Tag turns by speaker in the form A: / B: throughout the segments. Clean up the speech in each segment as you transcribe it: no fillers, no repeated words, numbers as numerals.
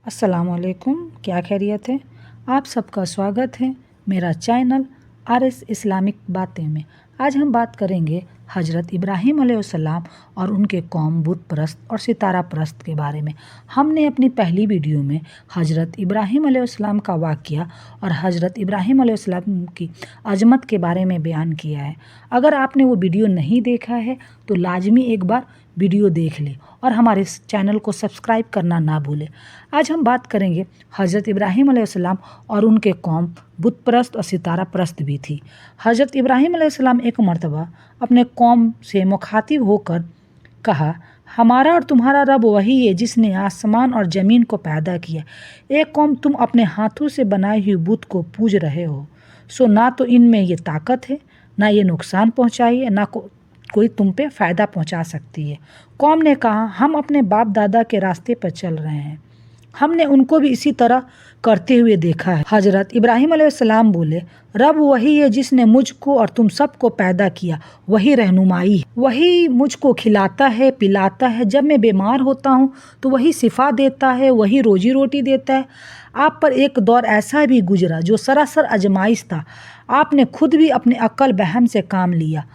A: अस्सलाम वालेकुम, क्या खैरियत है। आप सबका स्वागत है मेरा चैनल RS इस्लामिक बातें में। आज हम बात करेंगे हज़रत इब्राहीम अलैहिस्सलाम और उनके कौम बुत परस्त और सितारा परस्त के बारे में। हमने अपनी पहली वीडियो में हज़रत इब्राहीम अलैहिस्सलाम का वाक़या और हज़रत इब्राहीम अलैहिस्सलाम की अज़मत के बारे में बयान किया है। अगर आपने वो वीडियो नहीं देखा है तो लाजमी एक बार वीडियो देख ले और हमारे चैनल को सब्सक्राइब करना ना भूलें। आज हम बात करेंगे हज़रत इब्राहीम अलैहिस्सलाम और उनके कौम बुत परस्त और सितारा परस्त भी थी। हज़रत इब्राहीम अलैहिस्सलाम एक मर्तबा अपने कौम से मुखातिब होकर कहा, हमारा और तुम्हारा रब वही है जिसने आसमान और ज़मीन को पैदा किया। एक कौम तुम अपने हाथों से बनाई हुई बुत को पूज रहे हो, सो ना तो इनमें ये ताकत है, ना ये नुकसान पहुँचाई, ना कोई तुम पे फ़ायदा पहुंचा सकती है। कौम ने कहा, हम अपने बाप दादा के रास्ते पर चल रहे हैं, हमने उनको भी इसी तरह करते हुए देखा है। हज़रत इब्राहीम अलैहिस्सलाम बोले, रब वही है जिसने मुझको और तुम सबको पैदा किया, वही रहनुमाई है, वही मुझको खिलाता है पिलाता है, जब मैं बीमार होता हूँ तो वही शिफा देता है, वही रोजी रोटी देता है। आप पर एक दौर ऐसा भी गुजरा जो सरासर आजमाइश था। आपने खुद भी अपने अक्ल बहम से काम लिया।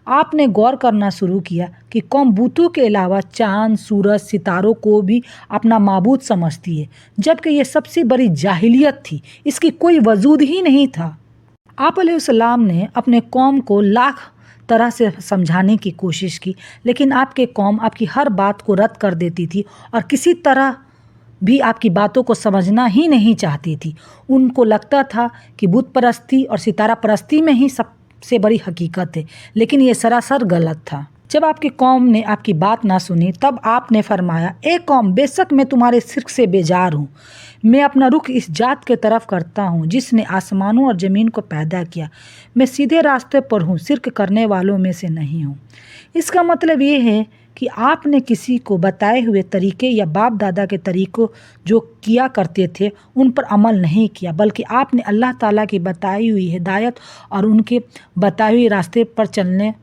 A: आपने गौर करना शुरू किया कि कौम बूतों के अलावा चाँद, सूरज, सितारों को भी अपना माबूद समझती है, जबकि ये सबसे बड़ी जाहिलियत थी, इसकी कोई वजूद ही नहीं था। आप अलैहिस्सलाम ने अपने कौम को लाख तरह से समझाने की कोशिश की, लेकिन आपके कौम आपकी हर बात को रद्द कर देती थी और किसी तरह भी आपकी बातों को समझना ही नहीं चाहती थी। उनको लगता था कि बुत परस्ती और सितारा परस्ती में ही सबसे बड़ी हकीकत है, लेकिन ये सरासर गलत था। जब आपकी कौम ने आपकी बात ना सुनी तब आपने फरमाया, ए कौम, बेशक मैं तुम्हारे शिर्क से बेजार हूँ। मैं अपना रुख इस जात के तरफ करता हूँ जिसने आसमानों और ज़मीन को पैदा किया। मैं सीधे रास्ते पर हूँ, शिर्क करने वालों में से नहीं हूँ। इसका मतलब ये है कि आपने किसी को बताए हुए तरीके या बाप दादा के तरीक़ों जो किया करते थे उन पर अमल नहीं किया, बल्कि आपने अल्लाह ताला की बताई हुई हिदायत और उनके बताए हुए रास्ते पर चलने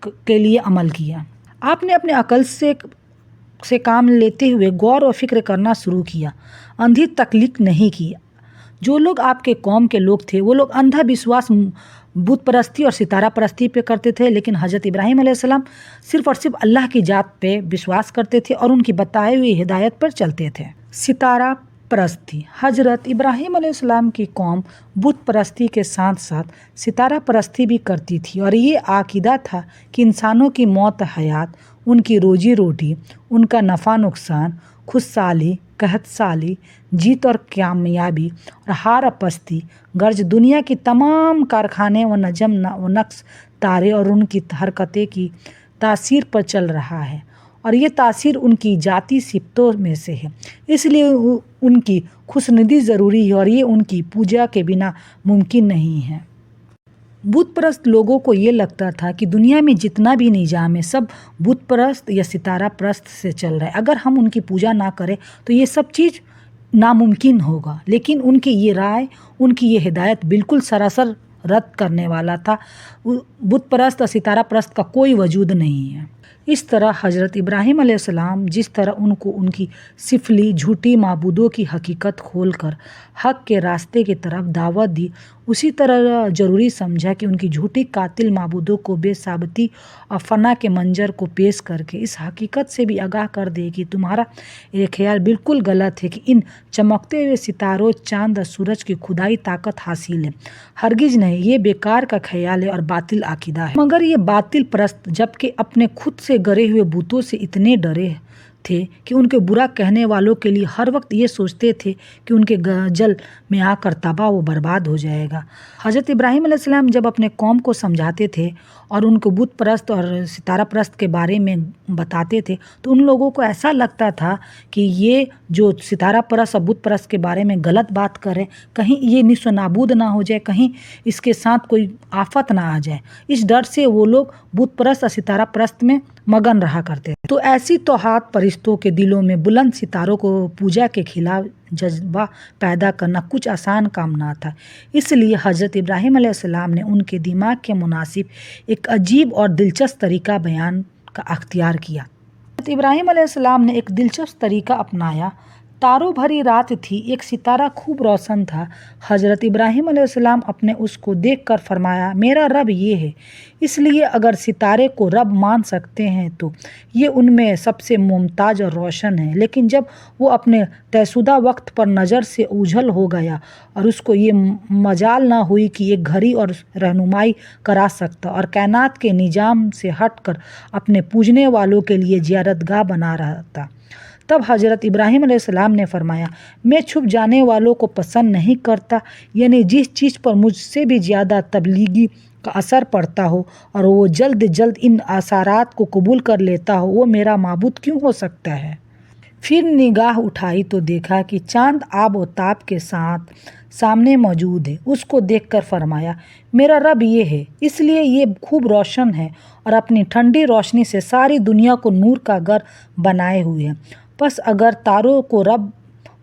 A: के लिए अमल किया। आपने अपने अकल से काम लेते हुए गौर और फिक्र करना शुरू किया, अंधी तकलीफ नहीं की। जो लोग आपके कौम के लोग थे वो लोग अंधा विश्वास बुत परस्ती और सितारा परस्ती पे करते थे, लेकिन हज़रत इब्राहीम अलैहिस्सलाम सिर्फ़ और सिर्फ अल्लाह की ज़ात पे विश्वास करते थे और उनकी बताई हुई हिदायत पर चलते थे। सितारा परस्ती। हज़रत इब्राहीम अलैहिस्सलाम की कौम बुत परस्ती के साथ साथ सितारा परस्ती भी करती थी और ये आकीदा था कि इंसानों की मौत हयात, उनकी रोजी रोटी, उनका नफ़ा नुकसान, खुशहाली कहतसाली, जीत और कामयाबी और हार पस्ती गर्ज दुनिया की तमाम कारखाने व नजम व नक्श तारे और उनकी हरकतें की तासीर पर चल रहा है, और ये तासीर उनकी जाती सिफ़तों में से है, इसलिए उनकी खुशनुदी ज़रूरी है और ये उनकी पूजा के बिना मुमकिन नहीं है। बुत परस्त लोगों को ये लगता था कि दुनिया में जितना भी निज़ाम है सब बुत परस्त या सितारा परस्त से चल रहा है, अगर हम उनकी पूजा ना करें तो ये सब चीज़ नामुमकिन होगा। लेकिन उनकी ये राय, उनकी ये हिदायत बिल्कुल सरासर रद्द करने वाला था। बुत परस्त और सितारा परस्त का कोई वजूद नहीं है। इस तरह हज़रत इब्राहीम अलैहिस्सलाम जिस तरह उनको उनकी सिफली झूठी माबूदों की हकीकत खोलकर हक़ के रास्ते की तरफ दावत दी, उसी तरह ज़रूरी समझा कि उनकी झूठी कातिल माबूदों को बेसाबती और फ़ना के मंजर को पेश करके इस हकीकत से भी आगाह कर दे कि तुम्हारा ये ख्याल बिल्कुल गलत है कि इन चमकते हुए सितारों, चाँद और सूरज की खुदाई ताकत हासिल है। हरगिज़ नहीं, ये बेकार का ख्याल है और बातिल आकीदा है। मगर ये बातिल परस्त जबकि अपने खुद से गरे हुए बूतों से इतने डरे थे कि उनके बुरा कहने वालों के लिए हर वक्त ये सोचते थे कि उनके गजल में आकर तबाह व बर्बाद हो जाएगा। हज़रत इब्राहीम अलैहिस्सलाम जब अपने कौम को समझाते थे और उनको बुत परस्त और सितारा परस्त के बारे में बताते थे तो उन लोगों को ऐसा लगता था कि ये जो सितारा परस्त और बुत परस्त के बारे में गलत बात करें, कहीं ये निस्व नाबूद ना हो जाए, कहीं इसके साथ कोई आफत ना आ जाए। इस डर से वो लोग बुत परस्त और सितारा परस्त में मगन रहा करते। तो ऐसी तौहात परिस्तों के दिलों में बुलंद सितारों को पूजा के खिलाफ जज्बा पैदा करना कुछ आसान काम ना था। इसलिए हज़रत इब्राहीम अलैहिस्सलाम ने उनके दिमाग के मुनासिब एक अजीब और दिलचस्प तरीका बयान का अख्तियार किया। हज़रत इब्राहीम अलैहिस्सलाम ने एक दिलचस्प तरीका अपनाया तारों भरी रात थी, एक सितारा खूब रोशन था। हज़रत इब्राहीम अलैहिस्सलाम अपने उसको देखकर फरमाया, मेरा रब ये है। इसलिए अगर सितारे को रब मान सकते हैं तो ये उनमें सबसे मुमताज़ और रोशन है। लेकिन जब वो अपने तयशुदा वक्त पर नज़र से ओझल हो गया और उसको ये मजाल ना हुई कि एक घड़ी और रहनुमाई करा सकता और कायनात के निज़ाम से हटकर अपने पूजने वालों के लिए ज़ियारतगाह बना रहा था, तब हज़रत इब्राहीम अलैहिस्सलाम ने फरमाया, मैं छुप जाने वालों को पसंद नहीं करता। यानी जिस चीज़ पर मुझसे भी ज़्यादा तबलीगी का असर पड़ता हो और वो जल्द जल्द इन असरात को कबूल कर लेता हो, वो मेरा माबूद क्यों हो सकता है। फिर निगाह उठाई तो देखा कि चांद आब व ताप के साथ सामने मौजूद है। उसको देखकर फरमाया, मेरा रब ये है, इसलिए ये खूब रोशन है और अपनी ठंडी रोशनी से सारी दुनिया को नूर का घर बनाए हुए है। बस अगर तारों को रब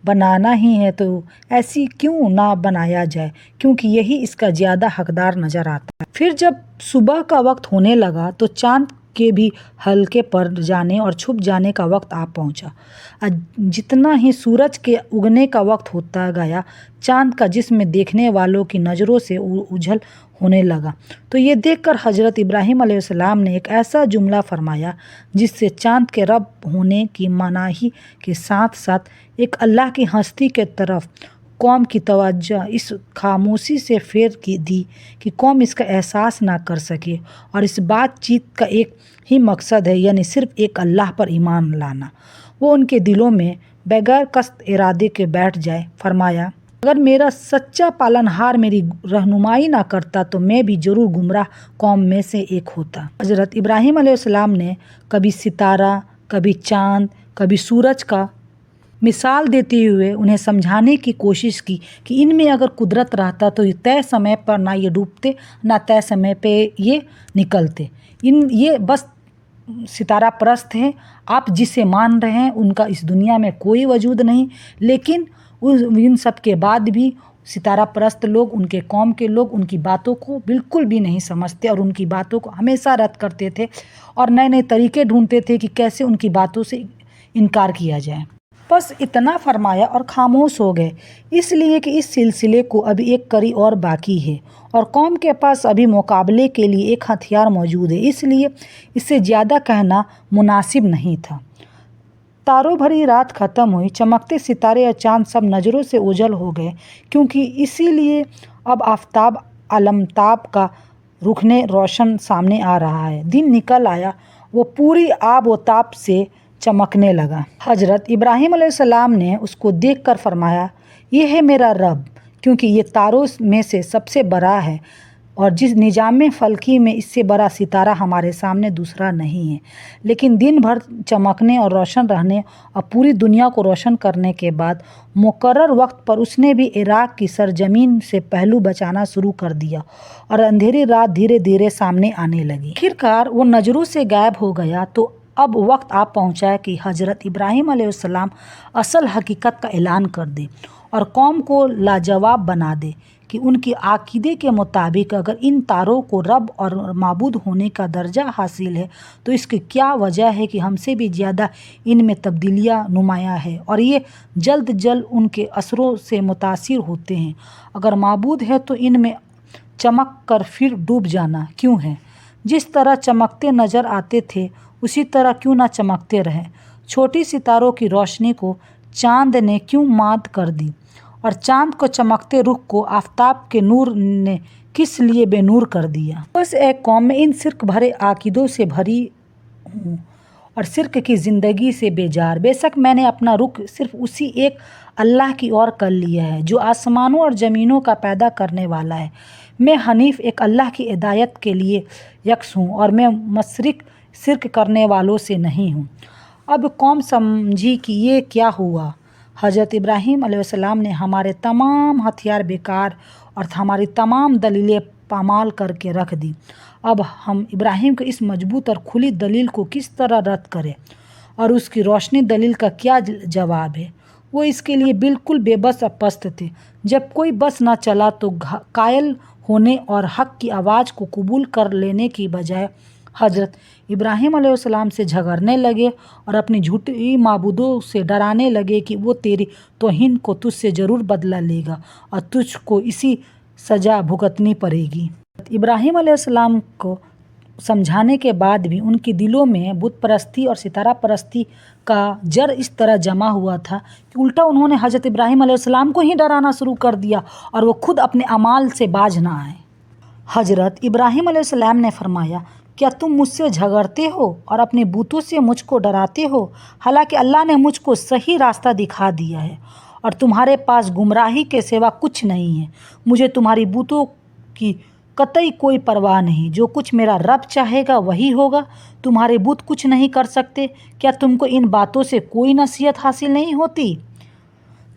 A: बनाना ही है तो ऐसी क्यों ना बनाया जाए, क्योंकि यही इसका ज़्यादा हकदार नज़र आता है। फिर जब सुबह का वक्त होने लगा तो चांद के भी हल्के पड़ जाने और छुप जाने का वक्त आ पहुंचा। जितना ही सूरज के उगने का वक्त होता गया, चांद का जिस्म देखने वालों की नज़रों से उछल होने लगा। तो ये देखकर हज़रत इब्राहीम अलैहिस्सलाम ने एक ऐसा जुमला फरमाया जिससे चांद के रब होने की मनाही के साथ साथ एक अल्लाह की हस्ती के तरफ कौम की तवज्जो इस खामोशी से फेर की दी कि कौम इसका एहसास ना कर सके और इस बातचीत का एक ही मकसद है, यानी सिर्फ एक अल्लाह पर ईमान लाना। वो उनके दिलों में बगैर कस्त इरादे के बैठ जाए। फरमाया, अगर मेरा सच्चा पालनहार मेरी रहनुमाई ना करता तो मैं भी ज़रूर गुमराह कौम में से एक होता। हज़रत इब्राहीम अलैहिस्सलाम ने कभी सितारा, कभी चाँद, कभी सूरज का मिसाल देते हुए उन्हें समझाने की कोशिश की कि इनमें अगर कुदरत रहता तो तय समय पर ना ये डूबते ना तय समय पे ये निकलते। ये बस सितारा परस्त हैं। आप जिसे मान रहे हैं उनका इस दुनिया में कोई वजूद नहीं, लेकिन इन सब के बाद भी सितारा परस्त लोग, उनके कौम के लोग उनकी बातों को बिल्कुल भी नहीं समझते और उनकी बातों को हमेशा रद्द करते थे और नए नए तरीके ढूंढते थे कि कैसे उनकी बातों से इनकार किया जाए। बस इतना फरमाया और खामोश हो गए, इसलिए कि इस सिलसिले को अभी एक कड़ी और बाकी है और कौम के पास अभी मुकाबले के लिए एक हथियार मौजूद है, इसलिए इससे ज़्यादा कहना मुनासिब नहीं था। तारों भरी रात ख़त्म हुई, चमकते सितारे और चाँद सब नज़रों से ओझल हो गए, क्योंकि इसीलिए अब आफताब आलमताब का रुखने रोशन सामने आ रहा है। दिन निकल आया, वो पूरी आब व ताब से चमकने लगा। हज़रत इब्राहीम अलैहिस्सलाम ने उसको देखकर फरमाया, ये है मेरा रब, क्योंकि ये तारों में से सबसे बड़ा है और जिस निजाम फ़लकी में इससे बड़ा सितारा हमारे सामने दूसरा नहीं है। लेकिन दिन भर चमकने और रोशन रहने और पूरी दुनिया को रोशन करने के बाद मुकर्रर वक्त पर उसने भी इराक़ की सरजमीन से पहलू बचाना शुरू कर दिया और अंधेरी रात धीरे धीरे सामने आने लगी। आखिरकार वो नज़रों से गायब हो गया। तो अब वक्त आ पहुंचा है कि हज़रत इब्राहीम अलैहिस्सलाम असल हकीकत का ऐलान कर दे और कौम को लाजवाब बना दे कि उनकी आकीदे के मुताबिक अगर इन तारों को रब और माबूद होने का दर्जा हासिल है तो इसकी क्या वजह है कि हमसे भी ज़्यादा इनमें तब्दीलियाँ नुमायाँ है और ये जल्द जल्द उनके असरों से मुतासिर होते हैं। अगर माबूद है तो इनमें चमक कर फिर डूब जाना क्यों है। जिस तरह चमकते नज़र आते थे उसी तरह क्यों ना चमकते रहें। छोटी सितारों की रोशनी को चाँद ने क्यों मात कर दी और चाँद को चमकते रुख को आफताब के नूर ने किस लिए बेनूर कर दिया। बस एक कौम में इन शिर्क भरे आकीदों से भरी हूँ और शिर्क की ज़िंदगी से बेजार। बेशक मैंने अपना रुख सिर्फ उसी एक अल्लाह की ओर कर लिया है जो आसमानों और ज़मीनों का पैदा करने वाला है। मैं हनीफ एक अल्लाह की हिदायत के लिए यकस हूँ और मैं मशरिक शिर्क करने वालों से नहीं हूँ। अब कौम समझी कि ये क्या हुआ। हज़रत इब्राहीम अलैहिस्सलाम ने हमारे तमाम हथियार बेकार और हमारी तमाम दलीलें पामाल करके रख दी। अब हम इब्राहीम की इस मजबूत और खुली दलील को किस तरह रद्द करें और उसकी रोशनी दलील का क्या जवाब है। वो इसके लिए बिल्कुल बेबस और पस्त थे। जब कोई बस ना चला तो कायल होने और हक़ की आवाज़ को कबूल कर लेने की बजाय हज़रत इब्राहीम अलैहिस्सलाम से झगड़ने लगे और अपनी झूठी माबूदों से डराने लगे कि वो तेरी तौहीन को तुझसे ज़रूर बदला लेगा और तुझको इसी सज़ा भुगतनी पड़ेगी। इब्राहीम अलैहिस्सलाम को समझाने के बाद भी उनके दिलों में बुत परस्ती और सितारा परस्ती का जड़ इस तरह जमा हुआ था कि उल्टा उन्होंने हज़रत इब्राहीम अलैहिस्सलाम को ही डराना शुरू कर दिया और वो खुद अपने अमाल से बाज ना आए। हज़रत इब्राहीम अलैहिस्सलाम ने फरमाया, क्या तुम मुझसे झगड़ते हो और अपने बूतों से मुझको डराते हो? हालांकि अल्लाह ने मुझको सही रास्ता दिखा दिया है और तुम्हारे पास गुमराही के सिवा कुछ नहीं है। मुझे तुम्हारी बूतों की कतई कोई परवाह नहीं। जो कुछ मेरा रब चाहेगा वही होगा। तुम्हारे बुत कुछ नहीं कर सकते। क्या तुमको इन बातों से कोई नसीहत हासिल नहीं होती?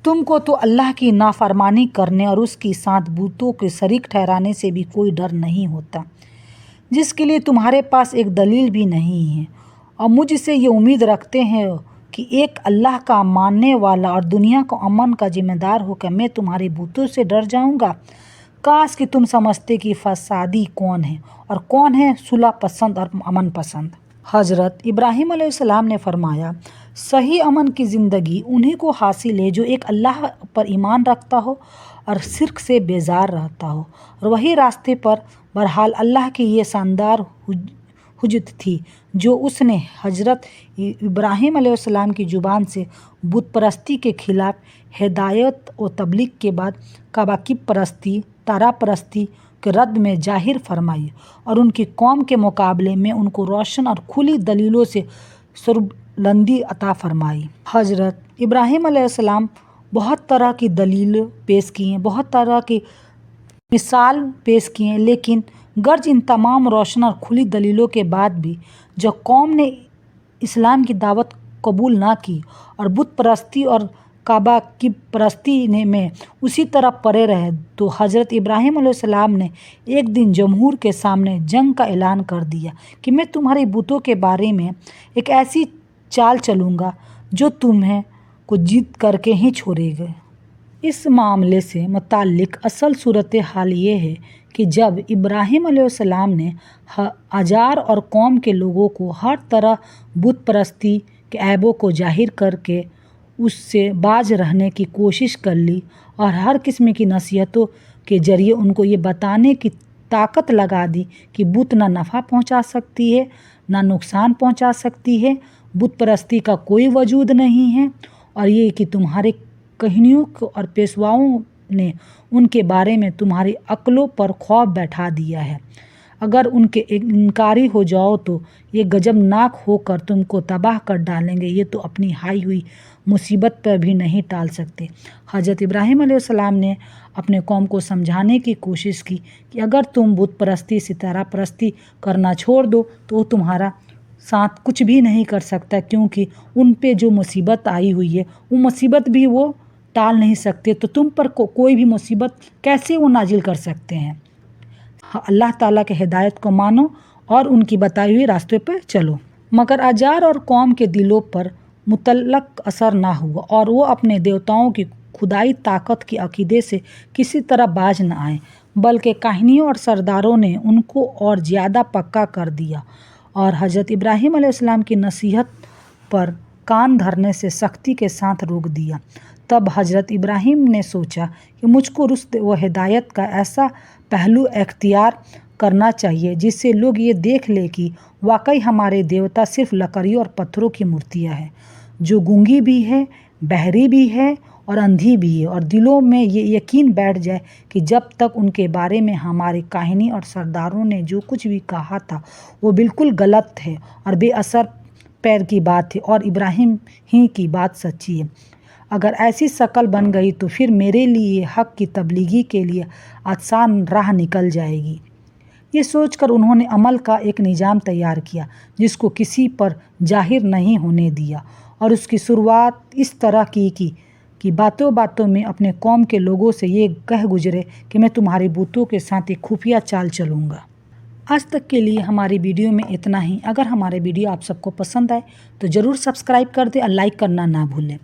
A: तुमको तो अल्लाह की नाफरमानी करने और उसकी साथ बूतों के शरीक ठहराने से भी कोई डर नहीं होता, जिसके लिए तुम्हारे पास एक दलील भी नहीं है। और मुझसे ये उम्मीद रखते हैं कि एक अल्लाह का मानने वाला और दुनिया को अमन का जिम्मेदार होकर मैं तुम्हारे बूतों से डर जाऊंगा। काश कि तुम समझते कि फसादी कौन है और कौन है सुलह पसंद और अमन पसंद। हज़रत इब्राहीम अलैहिस्सलाम ने फरमाया, सही अमन की ज़िंदगी उन्हीं को हासिल है जो एक अल्लाह पर ईमान रखता हो और शिर्क से बेजार रहता हो, और वही रास्ते पर बहरहाल अल्लाह की ये शानदार हुज्जत थी जो उसने हज़रत इब्राहीम अलैहिस्सलाम की ज़ुबान से बुत परस्ती के ख़िलाफ़ हिदायत और तबलीग के बाद कवाकिब परस्ती, तारा परस्ती के रद्द में जाहिर फरमाई और उनकी कौम के मुकाबले में उनको रोशन और खुली दलीलों से सरबुलंदी अता फरमाई। हज़रत इब्राहीम अलैहिस्सलाम बहुत तरह की दलील पेश की हैं, बहुत तरह की मिसाल पेश की हैं, लेकिन गर्ज इन तमाम रोशन और खुली दलीलों के बाद भी जब कौम ने इस्लाम की दावत कबूल ना की और बुत परस्ती और काबा की परस्ती में उसी तरह पड़े रहे, तो हज़रत इब्राहीम अलैहिस्सलाम ने एक दिन जमहूर के सामने जंग का ऐलान कर दिया कि मैं तुम्हारे बुतों के बारे में एक ऐसी चाल चलूँगा जो तुम्हें को जीत करके ही छोड़ेगा। इस मामले से मुताल्लिक असल सूरत हाल ये है कि जब इब्राहीम अलैहिस्सलाम ने आजार और कौम के लोगों को हर तरह बुत परस्ती के ऐबों को जाहिर करके उससे बाज रहने की कोशिश कर ली और हर किस्म की नसीहतों के ज़रिए उनको ये बताने की ताकत लगा दी कि बुत ना नफ़ा पहुंचा सकती है ना नुकसान पहुंचा सकती है, बुत परस्ती का कोई वजूद नहीं है, और ये कि तुम्हारे कहनियों और पेशवाओं ने उनके बारे में तुम्हारी अक्लों पर खौफ बैठा दिया है। अगर उनके इनकारी हो जाओ तो ये गजबनाक होकर तुमको तबाह कर डालेंगे। ये तो अपनी हाई हुई मुसीबत पर भी नहीं टाल सकते। हज़रत इब्राहीम अलैहिस्सलाम ने अपने कौम को समझाने की कोशिश की कि अगर तुम बुत परस्ती, सितारा परस्ती करना छोड़ दो तो वो तुम्हारा साथ कुछ भी नहीं कर सकता, क्योंकि उन पे जो मुसीबत आई हुई है वो मुसीबत भी वो टाल नहीं सकते, तो तुम पर कोई भी मुसीबत कैसे वो नाजिल कर सकते हैं। अल्लाह ताला के हिदायत को मानो और उनकी बताई हुई रास्ते पर चलो। मगर अजार और कौम के दिलों पर मुतल्लक असर ना हुआ और वो अपने देवताओं की खुदाई ताकत की अकीदे से किसी तरह बाज न आए, बल्कि काहिनियों और सरदारों ने उनको और ज़्यादा पक्का कर दिया और हज़रत इब्राहीम अलैहिस्सलाम की नसीहत पर कान धरने से सख्ती के साथ रोक दिया। तब हज़रत इब्राहीम ने सोचा कि मुझको रुश्द व हिदायत का ऐसा पहलू इख्तियार करना चाहिए जिससे लोग ये देख ले कि वाकई हमारे देवता सिर्फ लकड़ियों और पत्थरों की मूर्तियाँ हैं, जो गूंगी भी है, बहरी भी है और अंधी भी है, और दिलों में ये यकीन बैठ जाए कि जब तक उनके बारे में हमारे काहिनी और सरदारों ने जो कुछ भी कहा था वो बिल्कुल गलत है और बेअसर पैर की बात है और इब्राहीम ही की बात सच्ची है। अगर ऐसी शक्ल बन गई तो फिर मेरे लिए हक़ की तबलीगी के लिए आसान राह निकल जाएगी। ये सोचकर उन्होंने अमल का एक निज़ाम तैयार किया जिसको किसी पर जाहिर नहीं होने दिया, और उसकी शुरुआत इस तरह की कि बातों बातों में अपने कौम के लोगों से ये कह गुजरे कि मैं तुम्हारे बूतों के साथ एक खुफिया चाल चलूँगा। आज तक के लिए हमारी वीडियो में इतना ही। अगर हमारे वीडियो आप सबको पसंद आए तो ज़रूर सब्सक्राइब कर दें और लाइक करना ना भूलें।